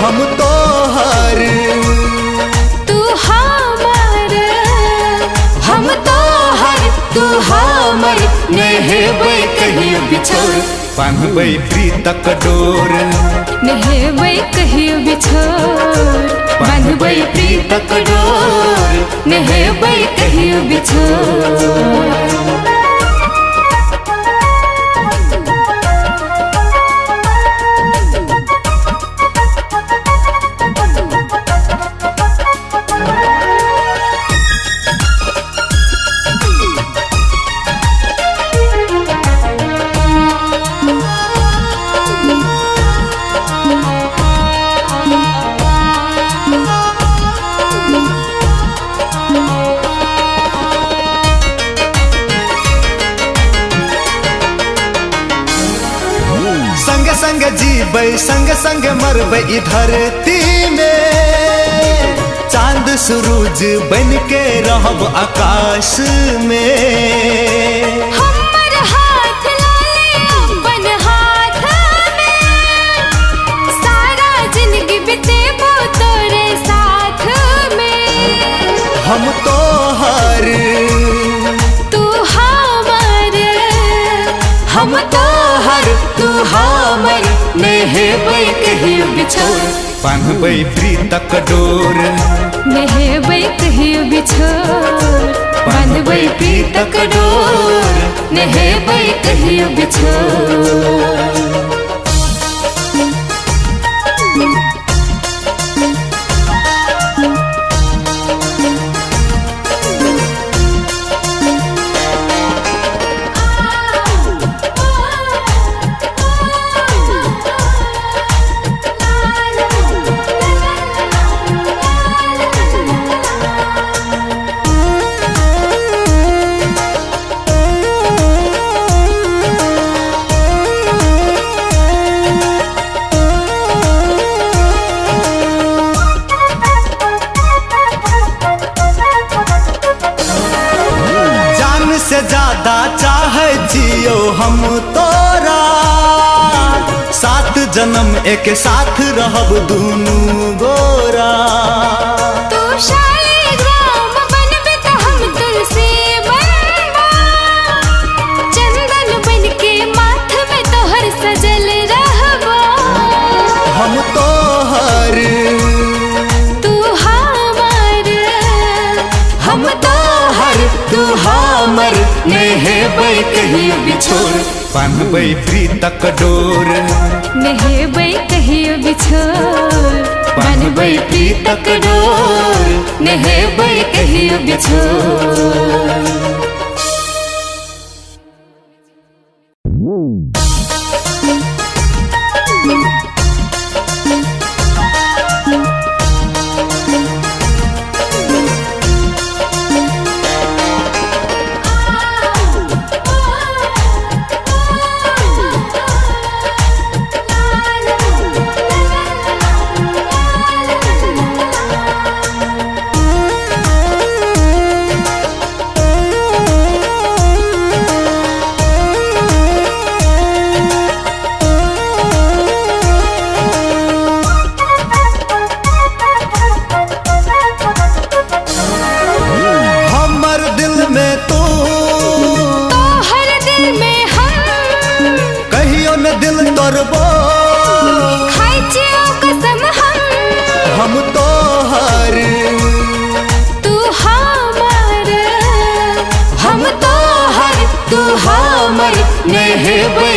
हम तो हर तू हमर, हम तो हर तू हमर, नेहेबै कहियो बिछोर बांधबै प्रीतक डोर, नेहेबै कहियो बिछोर बांधबै प्रीतक डोर, नेहेबै कहियो बिछोर। संग संग जीबै संग संग मरबै ई धरती में, चांद सूरज बन के रहब आकाश में। हमर हाथ लाले अपन हाथ में, सारा जिंदगी बितेबो तोरे साथ में। हम तो हर तू हमर, हम तो हर तू हमर, नेहेबै कहियो बिछोर बांधबै प्रीतक डोर, नेहेबै कहियो बिछोर बांधबै प्रीतक डोर, नेहेबै कहियो बिछोर। से ज्यादा चाहे जियो हम तोरा, सात जन्म एक साथ रहब दुनू गोरा। तू शालिग्राम बनबे त हम तुलसी बनबा, चंदन बन के माथ में तोहर सजल रहबा। हम तो हर तू हमर, हम तो हर तू हमर, नेहेबै कहियो बिछोर बांधबै प्रीतक डोर, नेहेबै कहियो बिछोर बांधबै प्रीतक डोर, नेहेबै कहियो बिछोर। दिल तोरबो खाइ छियौ कसम हम तो हर तू हमर, हम तो हर तू हम हमर नहेबै